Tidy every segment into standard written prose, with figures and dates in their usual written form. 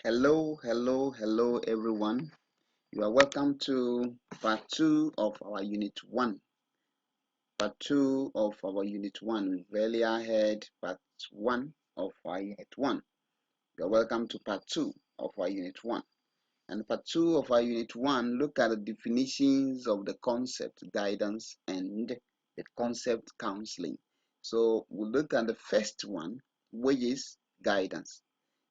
Hello, everyone. You are welcome to part two of our unit one. Part two of our unit one. We've earlier had part one of our unit one. You are welcome to part two of our unit one. And part two of our unit one look at the definitions of the concept guidance and the concept counseling. So we'll look at the first one, which is guidance,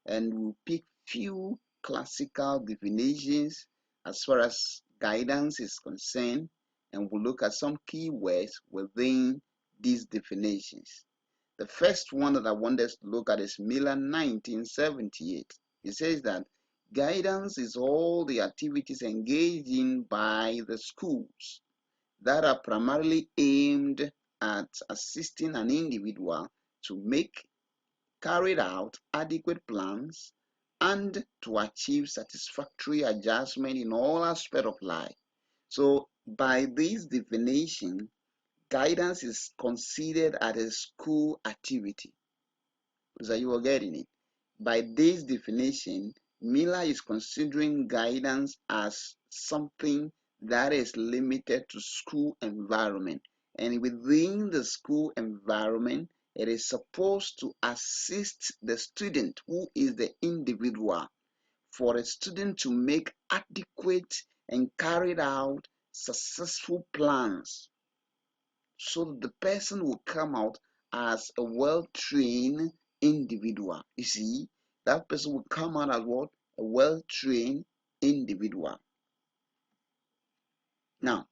and we'll pick few classical definitions as far as guidance is concerned, and we'll look at some key words within these definitions. The first one that I want us to look at is Miller 1978. It says that guidance is all the activities engaged in by the schools that are primarily aimed at assisting an individual to make carried out adequate plans and to achieve satisfactory adjustment in all aspects of life. So, by this definition, guidance is considered as a school activity. So, you are getting it. By this definition, Miller is considering guidance as something that is limited to school environment. And within the school environment, it is supposed to assist the student, who is the individual, for a student to make adequate and carried out successful plans so that the person will come out as a well-trained individual. You see, that person will come out as what? A well-trained individual. Now,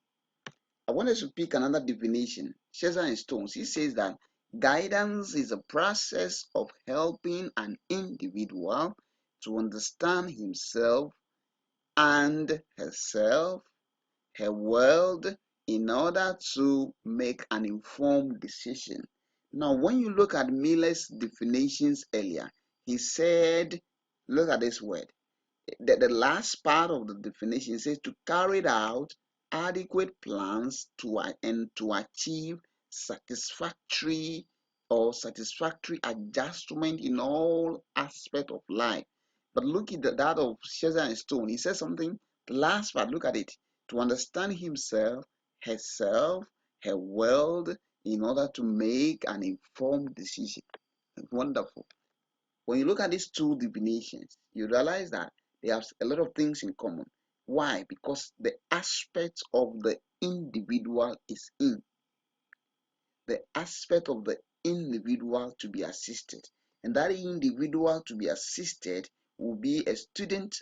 I want us to pick another definition. Chester and Stones, he says that guidance is a process of helping an individual to understand himself and herself, her world, in order to make an informed decision. Now, when you look at Miller's definitions earlier, he said, look at this word. The last part of the definition says to carry out adequate plans and to achieve satisfactory adjustment in all aspects of life. But look at that of Chester and Stone. He says something, the last part, look at it. To understand himself, herself, her world, in order to make an informed decision. Wonderful. When you look at these two definitions, you realize that they have a lot of things in common. Why? Because the aspect of the individual is in. The aspect of the individual to be assisted. And that individual to be assisted will be a student,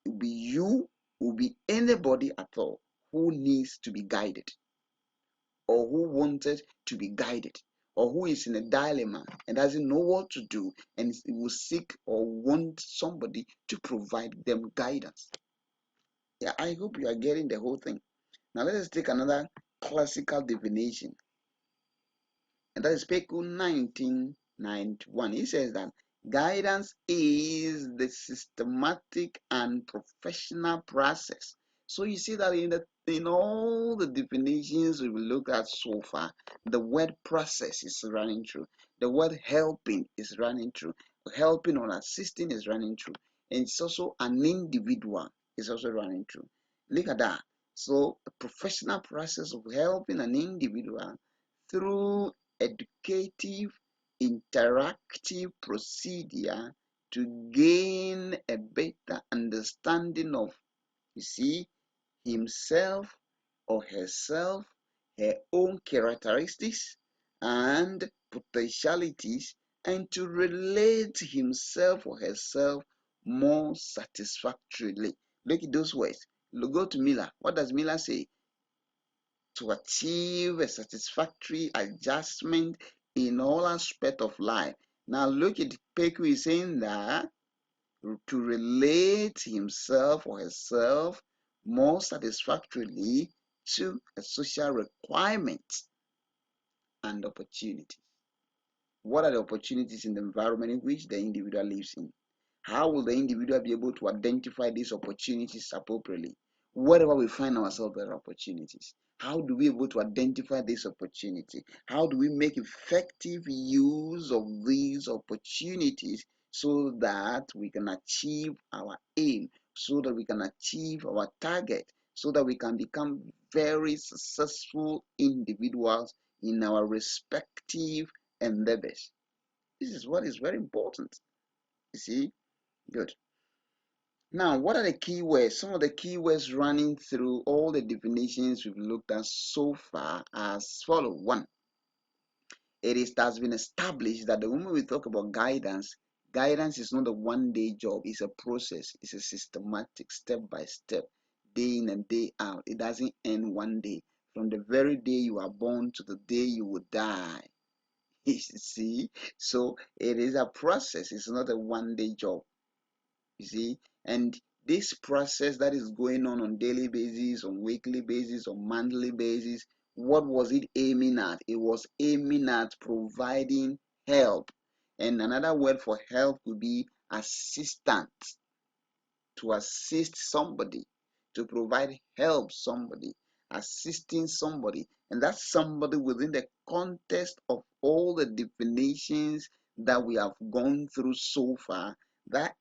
will be you, will be anybody at all who needs to be guided, or who wanted to be guided, or who is in a dilemma and doesn't know what to do and will seek or want somebody to provide them guidance. Yeah, I hope you are getting the whole thing. Now let us take another classical definition, and that is Peku 1991. He says that guidance is the systematic and professional process. So you see that in all the definitions we will look at so far, the word process is running through. The word helping is running through. Helping or assisting is running through. And it's also an individual is also running through. Look at that. So the professional process of helping an individual through educative, interactive procedure to gain a better understanding of, you see, himself or herself, her own characteristics and potentialities, and to relate himself or herself more satisfactorily. Look at those words. Go to Miller. What does Miller say? To achieve a satisfactory adjustment in all aspects of life. Now look at Peku is saying that to relate himself or herself more satisfactorily to a social requirement and opportunities. What are the opportunities in the environment in which the individual lives in? How will the individual be able to identify these opportunities appropriately? Wherever we find ourselves, there are opportunities. How do we be able to identify this opportunity? How do we make effective use of these opportunities so that we can achieve our aim, so that we can achieve our target, so that we can become very successful individuals in our respective endeavors. This is what is very important. You see? Good. Now, what are the key words? Some of the key words running through all the definitions we've looked at so far as follow. One, has been established that the moment we talk about guidance, guidance is not a one-day job. It's a process. It's a systematic, step-by-step, day in and day out. It doesn't end one day. From the very day you are born to the day you will die. You see? So it is a process. It's not a one-day job. You see? And this process that is going on daily basis, on weekly basis, on monthly basis, what was it aiming at? It was aiming at providing help. And another word for help would be assistance, to assist somebody, to provide help somebody, assisting somebody. And that's somebody within the context of all the definitions that we have gone through so far. That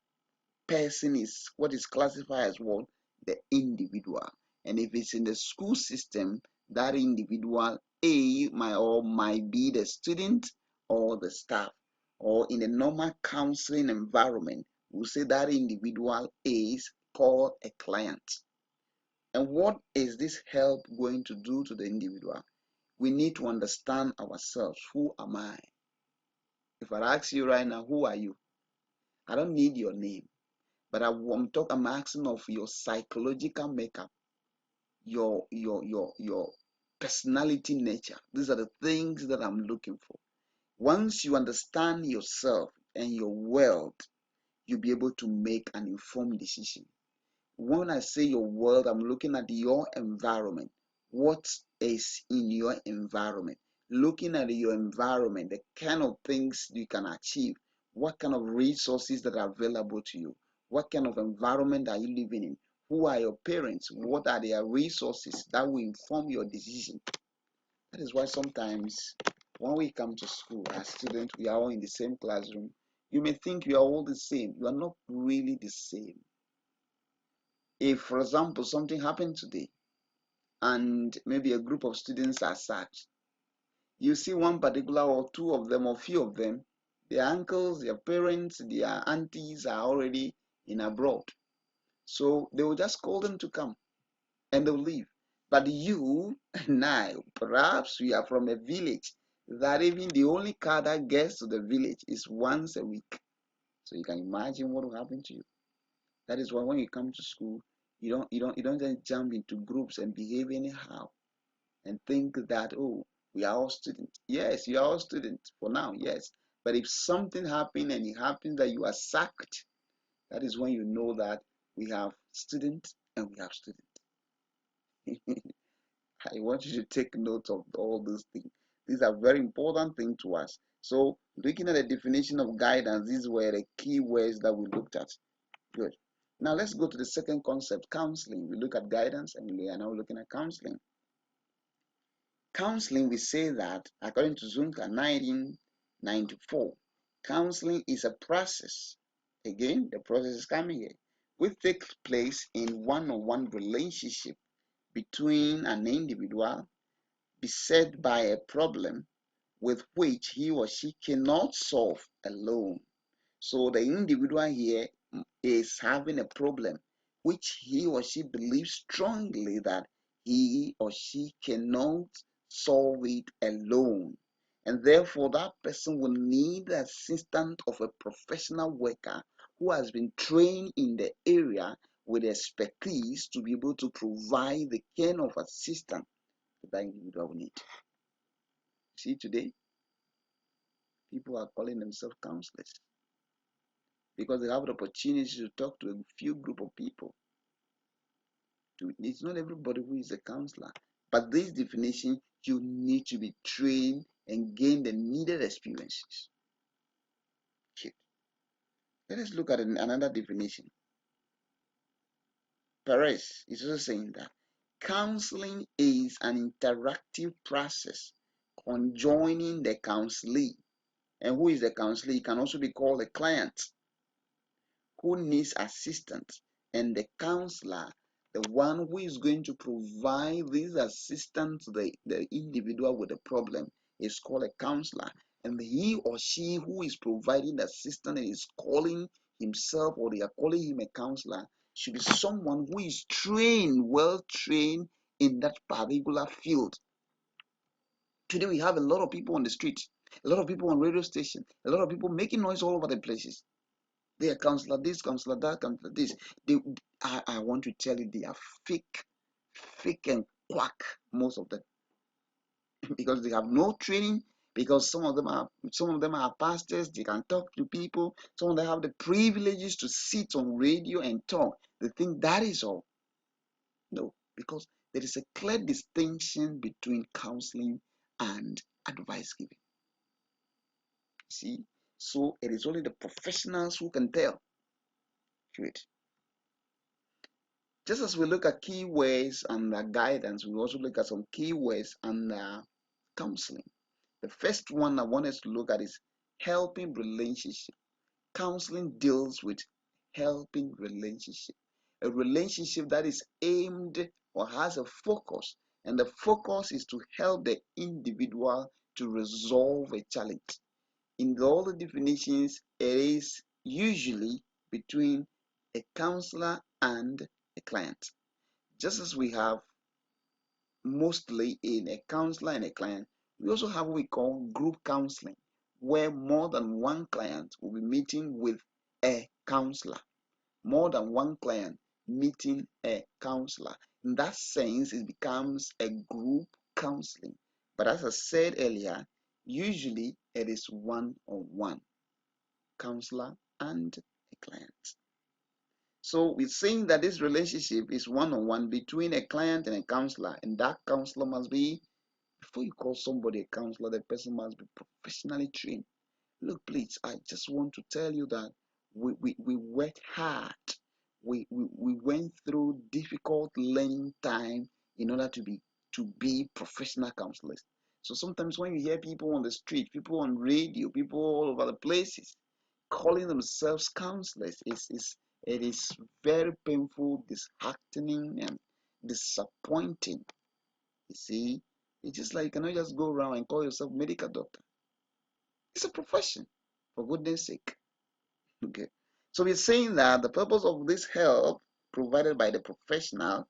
person is what is classified as what? The individual. And if it's in the school system, that individual might be the student or the staff. Or in a normal counseling environment, we'll say that individual is called a client. And what is this help going to do to the individual? We need to understand ourselves. Who am I? If I ask you right now, who are you? I don't need your name. But I'm asking of your psychological makeup, your personality nature. These are the things that I'm looking for. Once you understand yourself and your world, you'll be able to make an informed decision. When I say your world, I'm looking at your environment. What is in your environment? Looking at your environment, the kind of things you can achieve, what kind of resources that are available to you, what kind of environment are you living in, who are your parents, what are their resources that will inform your decision. That is why sometimes when we come to school as students, we are all in the same classroom. You may think you are all the same. You are not really the same. If, for example, something happened today and maybe a group of students are sacked, you see one particular or two of them or few of them, their uncles, their parents, their aunties are already in abroad. So they will just call them to come and they'll leave. But you and I, perhaps we are from a village that even the only car that gets to the village is once a week. So you can imagine what will happen to you. That is why when you come to school, you don't just jump into groups and behave anyhow and think that, oh, we are all students. Yes, you are all students for now, yes. But if something happens and it happens that you are sacked, that is when you know that we have students and we have students. I want you to take note of all these things. These are very important things to us. So looking at the definition of guidance, these were the key words that we looked at. Good. Now let's go to the second concept, counseling. We look at guidance and we are now looking at counseling. Counseling, we say that, according to Zunker 1994, counseling is a process. Again, the process is coming here, which takes place in one-on-one relationship between an individual beset by a problem with which he or she cannot solve alone. So the individual here is having a problem which he or she believes strongly that he or she cannot solve it alone. And therefore, that person will need the assistance of a professional worker who has been trained in the area with expertise to be able to provide the kind of assistance that individual will need. See, today, people are calling themselves counselors because they have the opportunity to talk to a few group of people. It's not everybody who is a counselor, but this definition, you need to be trained and gain the needed experiences. Okay. Let us look at another definition. Perez is also saying that counseling is an interactive process conjoining the counselee. And who is the counselee? It can also be called a client. who needs assistance, and the counselor, the one who is going to provide this assistance to the individual with the problem, is called a counselor. And he or she who is providing the assistance and is calling himself or they are calling him a counselor should be someone who is trained, well trained in that particular field. Today we have a lot of people on the streets, a lot of people on radio stations, a lot of people making noise all over the places. They are counselor this, counselor that, counselor this. I want to tell you, they are fake and quack, most of them, because they have no training. Because some of them are pastors. They can talk to people. Some of them have the privileges to sit on radio and talk. They think that is all. No, because there is a clear distinction between counseling and advice giving. See, so it is only the professionals who can tell. Wait. Just as we look at keywords under guidance, we also look at some keywords under counseling. The first one I want us to look at is helping relationship. Counseling deals with helping relationship. A relationship that is aimed or has a focus, and the focus is to help the individual to resolve a challenge. In all the definitions, it is usually between a counselor and a client. Just as we have mostly in a counselor and a client, we also have what we call group counseling, where more than one client will be meeting with a counselor. More than one client meeting a counselor. In that sense, it becomes a group counseling. But as I said earlier, usually it is one-on-one, counselor and a client. So we're saying that this relationship is one-on-one between a client and a counselor, and that counselor must be, before you call somebody a counselor, the person must be professionally trained. Look, please, I just want to tell you that we worked hard. We went through difficult learning time in order to be professional counselors. So sometimes when you hear people on the street, people on radio, people all over the places calling themselves counselors, it is very painful, disheartening, and disappointing. You see, it's just like you cannot just go around and call yourself medical doctor. It's a profession, for goodness sake. Okay. So we're saying that the purpose of this help provided by the professional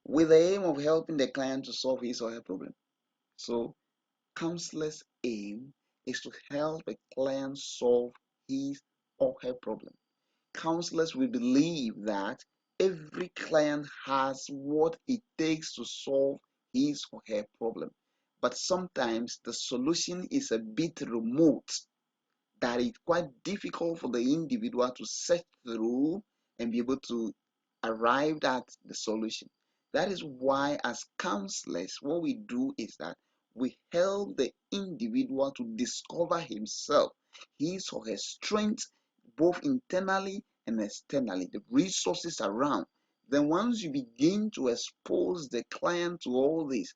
with the aim of helping the client to solve his or her problem. So counselor's aim is to help a client solve his or her problem. Counselors will believe that every client has what it takes to solve his or her problem. But sometimes the solution is a bit remote, that it's quite difficult for the individual to set through and be able to arrive at the solution. That is why, as counselors, what we do is that we help the individual to discover himself, his or her strengths, both internally and externally, the resources around. Then, once you begin to expose the client to all this,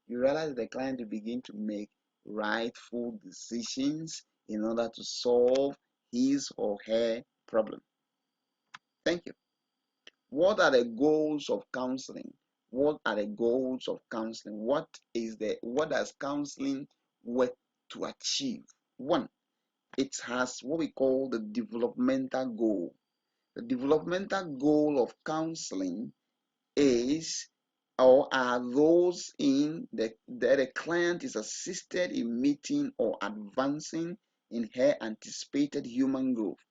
you realize the client will begin to make rightful decisions in order to solve his or her problem. Thank you. What are the goals of counseling? What are the goals of counseling? What does counseling work to achieve? One, it has what we call the developmental goal. The developmental goal of counseling is or are those in that the client is assisted in meeting or advancing in her anticipated human growth.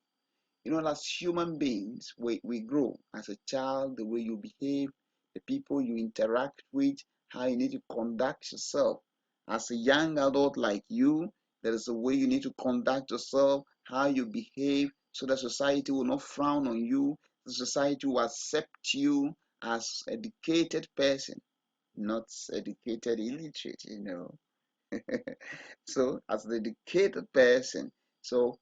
You know, as human beings, we grow. As a child, the way you behave, the people you interact with, how you need to conduct yourself. As a young adult like you, there is a way you need to conduct yourself, how you behave, so that society will not frown on you. The society will accept you as educated person, not educated illiterate, you know. So, as an educated person, so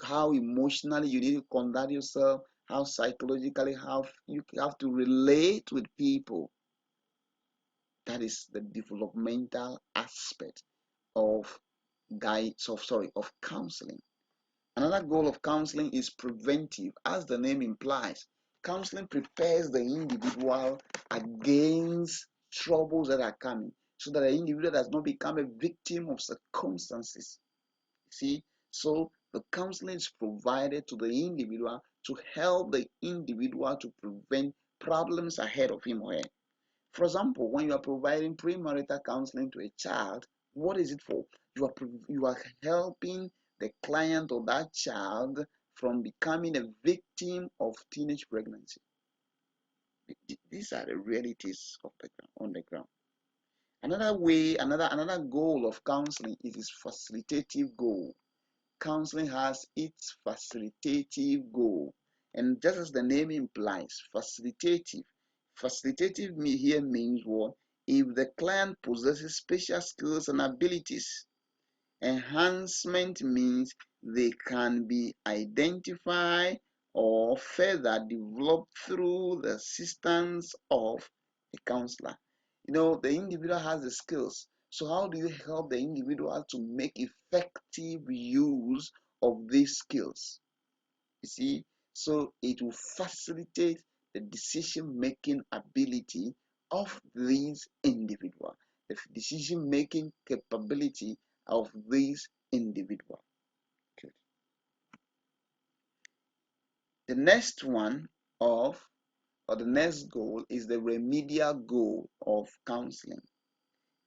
how emotionally you need to conduct yourself, how psychologically, how you have to relate with people. That is the developmental aspect of of counseling. Another goal of counseling is preventive. As the name implies, counseling prepares the individual against troubles that are coming so that the individual does not become a victim of circumstances. See, so the counseling is provided to the individual to help the individual to prevent problems ahead of him or her. For example, when you are providing premarital counseling to a child, what is it for? You are helping the client or that child from becoming a victim of teenage pregnancy. These are the realities of the on the ground. Another goal of counseling is its facilitative goal. Counseling has its facilitative goal, and just as the name implies, facilitative here means what? If the client possesses special skills and abilities. Enhancement means they can be identified or further developed through the assistance of a counselor. The individual has the skills. So how do you help the individual to make effective use of these skills? You see, so it will facilitate the decision-making ability of these individuals, the decision-making capability of these individuals. Good. The next one the next goal is the remedial goal of counseling.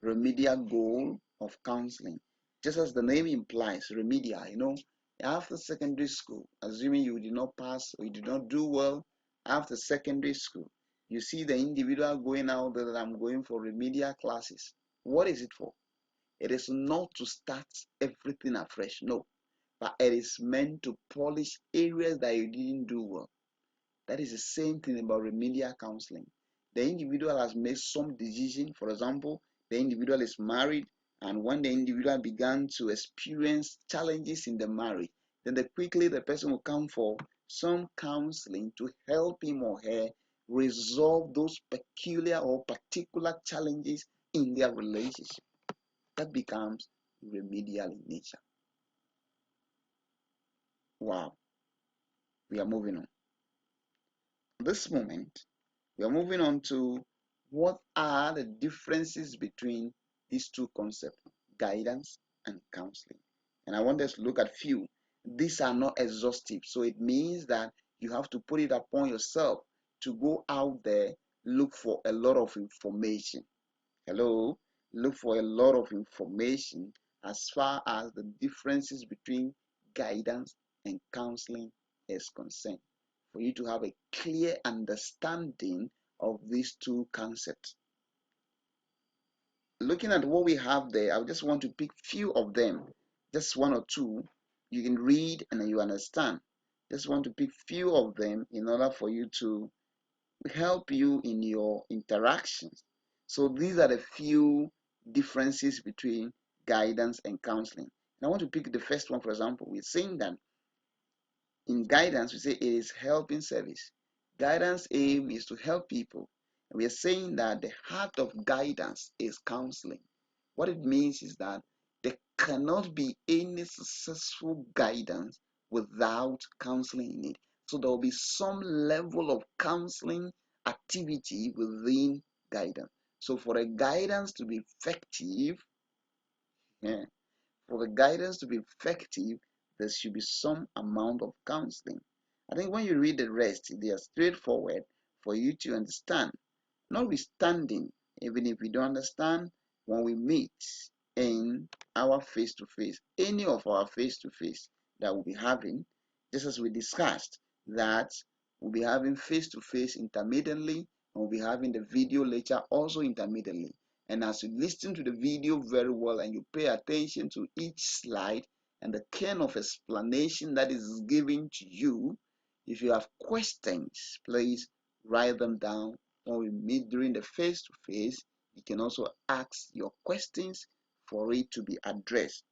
Remedial goal of counseling. Just as the name implies, remedial, after secondary school, assuming you did not pass or you did not do well after secondary school, you see the individual going out there that I'm going for remedial classes. What is it for? It is not to start everything afresh, no, but it is meant to polish areas that you didn't do well. That is the same thing about remedial counseling. The individual has made some decision. For example, the individual is married, and when the individual began to experience challenges in the marriage, then quickly the person will come for some counseling to help him or her resolve those peculiar or particular challenges in their relationship. That becomes remedial in nature. Wow, we are moving on. At this moment, we are moving on to what are the differences between these two concepts, guidance and counseling. And I want us to look at few. These are not exhaustive, so it means that you have to put it upon yourself to go out there, look for a lot of information. Hello? Look for a lot of information as far as the differences between guidance and counseling is concerned, for you to have a clear understanding of these two concepts. Looking at what we have there, I just want to pick few of them, just one or two. You can read and you understand. Just want to pick few of them in order for you to help you in your interactions. So these are the few differences between guidance and counseling. And I want to pick the first one. For example, we're saying that in guidance, we say it is helping service. Guidance aim is to help people. And we are saying that the heart of guidance is counseling. What it means is that there cannot be any successful guidance without counseling in it. So there will be some level of counseling activity within guidance. So for a guidance to be effective, yeah, for the guidance to be effective, there should be some amount of counseling. I think when you read the rest, they are straightforward for you to understand. Notwithstanding, even if we don't understand, when we meet in our face to face, any of our face to face that we'll be having, just as we discussed, that we'll be having face to face intermittently, and we'll be having the video lecture also intermittently. And as you listen to the video very well and you pay attention to each slide and the kind of explanation that is given to you, if you have questions, please write them down. When we meet during the face to face, you can also ask your questions for it to be addressed.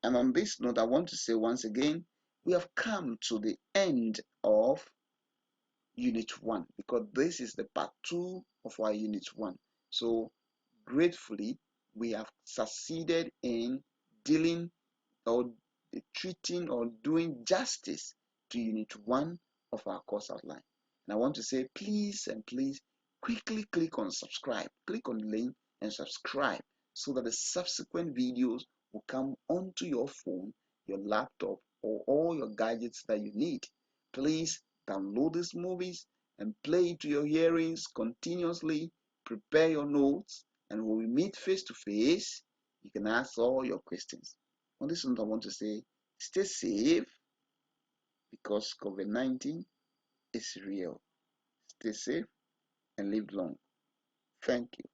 And on this note, I want to say once again, we have come to the end of Unit 1 because this is the part 2 of our Unit 1. So gratefully, we have succeeded in dealing or treating or doing justice to Unit 1 of our course outline. And I want to say, please and please quickly click on subscribe. Click on the link and subscribe so that the subsequent videos will come onto your phone, your laptop, or all your gadgets that you need. Please download these movies and play it to your hearings continuously. Prepare your notes, and when we meet face to face, you can ask all your questions. On this note, I want to say, stay safe because COVID-19 is real. Stay safe and live long. Thank you.